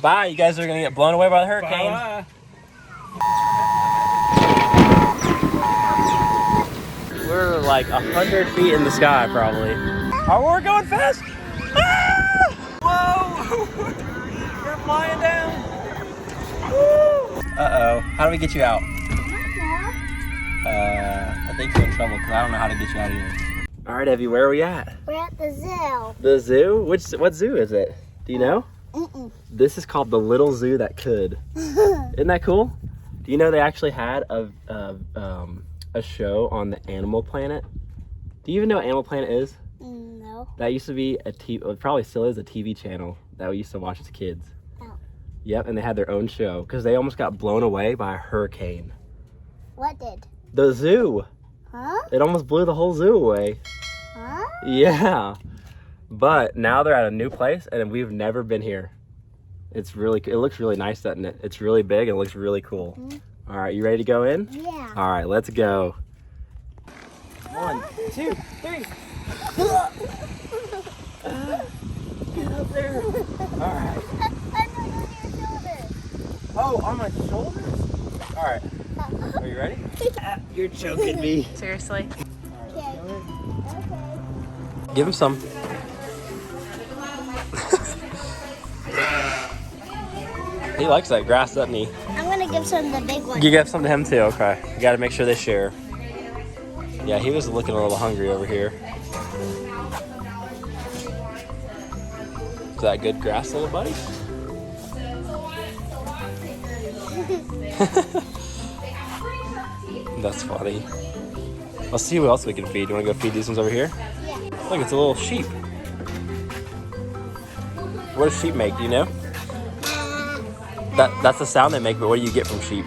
Bye. You guys are gonna get blown away by the hurricane. Bye. We're like 100 feet in the sky, probably. Oh, we're going fast. Ah! Whoa! We're flying down. Woo! Uh-oh. How do we get you out? I think you're in trouble because I don't know how to get you out of here. All right, Evie, where are we at? We're at the zoo. The zoo? What zoo is it? Do you know? Mm-mm. This is called the Little Zoo That Could. Isn't that cool? Do you know they actually had a show on the Animal Planet? Do you even know what Animal Planet is? No. That used to be it probably still is a TV channel that we used to watch as kids. Oh. Yep, and they had their own show because they almost got blown away by a hurricane. What did? The zoo. Huh? It almost blew the whole zoo away. Huh? Yeah. But now they're at a new place and we've never been here. It looks really nice, doesn't it? It's really big and it looks really cool. Mm-hmm. All right, you ready to go in? Yeah. All right, let's go. 1, 2, 3. Get up there. All right. I'm on your shoulder. Oh, on my shoulders? All right. Are you ready? You're choking me. Seriously? Okay. Give him some. He likes that grass, doesn't he? I'm gonna give some to the big one. You give some to him too? Okay. You gotta make sure they share. Yeah, he was looking a little hungry over here. Is that good grass, little buddy? That's funny. Let's see what else we can feed. You wanna go feed these ones over here? Yeah. Look, it's a little sheep. What does sheep make? Do you know? That's the sound they make, but what do you get from sheep?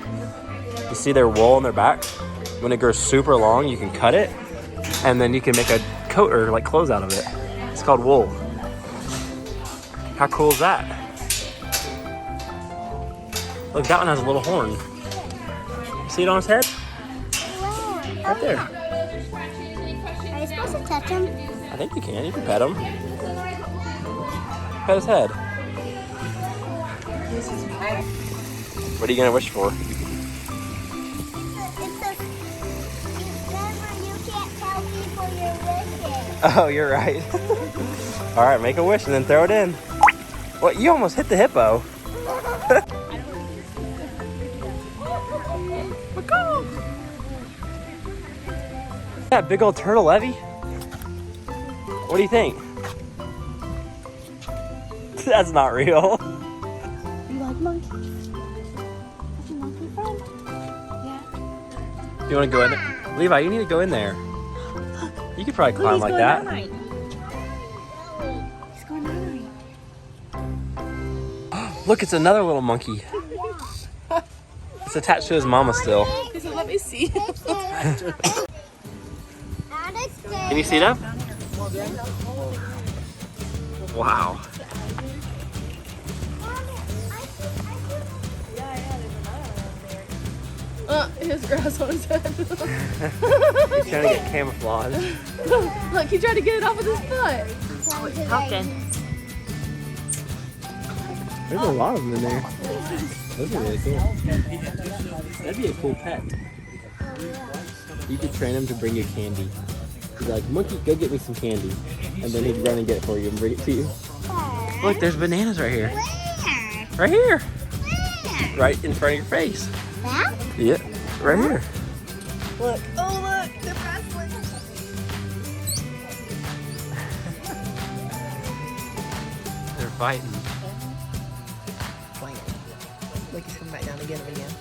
You see their wool on their back? When it grows super long, you can cut it, and then you can make a coat or like clothes out of it. It's called wool. How cool is that? Look, that one has a little horn. See it on his head? Right there. Are you supposed to touch him? I think you can. You can pet him. Pet his head. What are you gonna wish for? It says, remember, you can't tell people you're wishing. Oh, you're right. All right, make a wish and then throw it in. What? You almost hit the hippo. That big old turtle, Evie. What do you think? That's not real. You like monkeys? Is your monkey friend? Yeah. You want to go in there? Levi, you need to go in there. You could probably climb like that. He's going night. Look, it's another little monkey. It's attached to his mama still. Let me see. Can you see that? Wow. His grass on his head. He's trying to get camouflage. Look, he tried to get it off with his foot. Oh, it's talking. There's a lot of them in there. Those are really cool. That'd be a cool pet. You could train him to bring you candy. He'd be like, monkey, go get me some candy. And then he'd run and get it for you and bring it to you. Look, there's bananas right here. Where? Right here. Where? Right in front of your face. That? Yeah, right here. Look. Oh, look. They're wrestling. They're fighting. Look, he's coming back down again and again.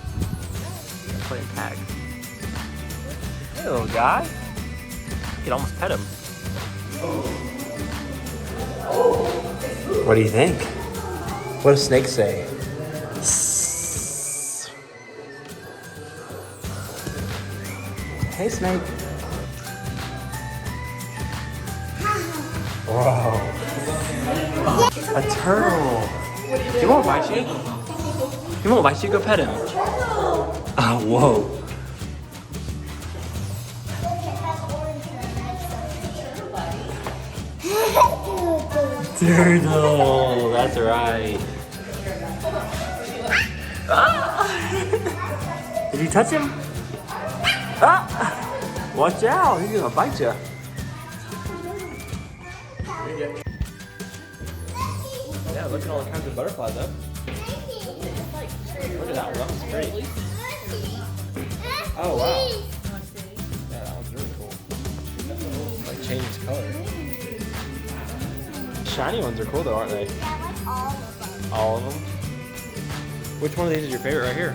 They're playing tag. Hey, little guy. You can almost pet him. What do you think? What does snakes say? Hey, snake. Whoa. A turtle. He won't bite you. He won't bite you. Go pet him. Oh, whoa. Turtle. That's right. you touch him? Ah! Watch out, he's gonna bite you. Yeah, look at all the kinds of butterflies up. Look at that one, that was pretty. Oh wow. Yeah, that was really cool. Like changes color. Shiny ones are cool though, aren't they? Yeah, I like all of them. All of them? Which one of these is your favorite right here?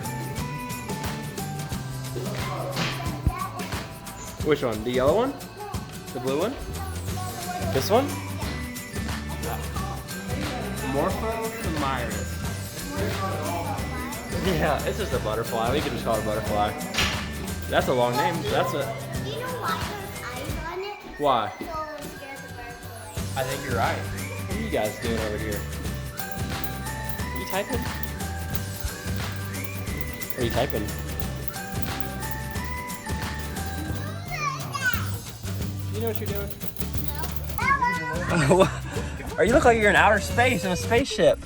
Which one? The yellow one? The blue one? This one? Morpho-Myris. Yeah, it's just a butterfly. We can just call it a butterfly. That's a long name. That's a. Do you know why there's eyes on it? Why? So it scares the birds. I think you're right. What are you guys doing over here? Are you typing? What are you typing? You know what you're doing? No. You look like you're in outer space in a spaceship.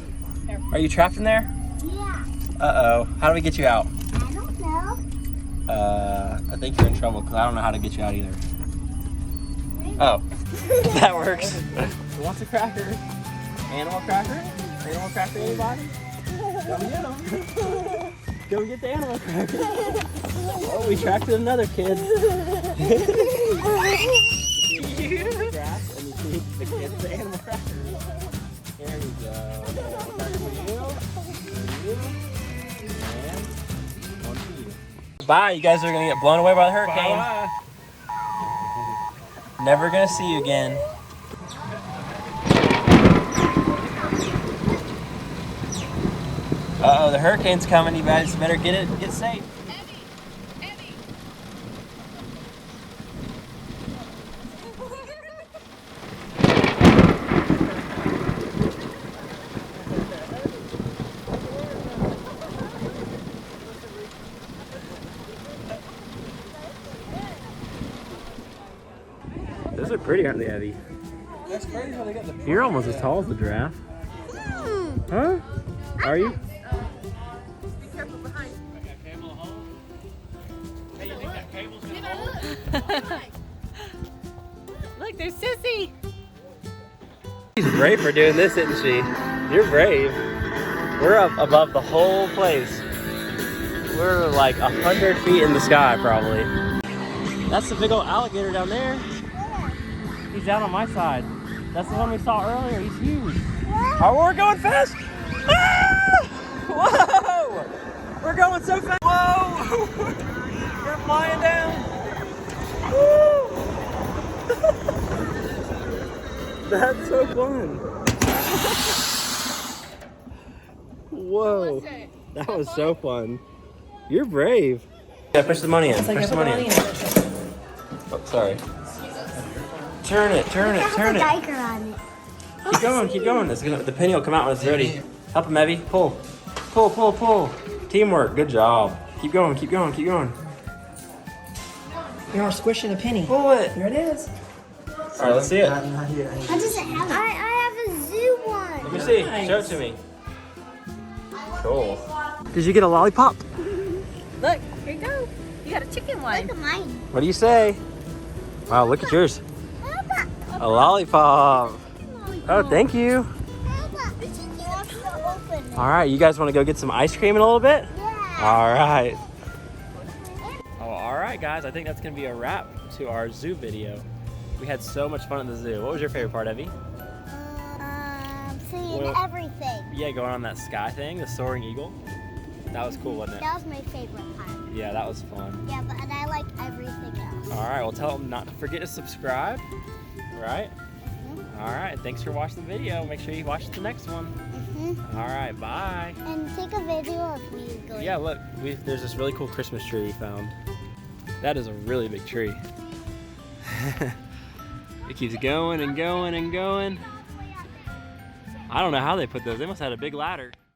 Are you trapped in there? Yeah. Uh-oh. How do we get you out? I don't know. I think you're in trouble because I don't know how to get you out either. Oh, that works. Who wants a cracker? Animal cracker? Animal cracker, anybody? Come get them. Go get the animal cracker. Oh, we tracked another kid. Grass and you feed the kids the animal cracker. There we go. Animal cracker for you. And one for you. Bye, you guys are gonna get blown away by the hurricane. Bye. Never gonna see you again. Uh-oh, the hurricane's coming. You guys better get safe. Those are pretty, aren't they, Evi? That's crazy how they got the. You're almost as tall as the giraffe. Huh? Are you? Be careful behind. Look, there's Sissy. She's brave for doing this, isn't she? You're brave. We're up above the whole place. We're like 100 feet in the sky, probably. That's the big old alligator down there. He's down on my side. That's the one we saw earlier. He's huge. Oh, we're going fast. Ah! Whoa! We're going so fast. Whoa! We're flying down. Woo! That's so fun. Whoa. That was so fun. You're brave. Yeah, push the money in. Push the money in. Oh, sorry. Turn it, turn it, turn it. Diker on it. Keep going. The penny will come out when it's ready. Help him, Evi. Pull. Pull, pull, pull. Teamwork. Good job. Keep going, keep going, keep going. You're squishing a penny. Pull it. Here it is. All right, let's see it. How does it have it? I have a zoo one. Let me see. Show it to me. Cool. Did you get a lollipop? Look, here you go. You got a chicken one. Look at mine. What do you say? Wow, look at yours. A lollipop. Oh, thank you. All right, you guys want to go get some ice cream in a little bit? Yeah. All right. Oh, all right, guys. I think that's going to be a wrap to our zoo video. We had so much fun at the zoo. What was your favorite part, Evi? Seeing Well- everything. Yeah, going on that sky thing, the soaring eagle. That was cool, wasn't it? That was my favorite part. Yeah, that was fun. Yeah, but I like everything else. All right, well, tell them not to forget to subscribe, right? All right, thanks for watching the video. Make sure you watch the next one. All right, bye. And take a video of me going. Yeah, look, there's this really cool Christmas tree we found. That is a really big tree. It keeps going and going and going. I don't know how they put those. They must have had a big ladder.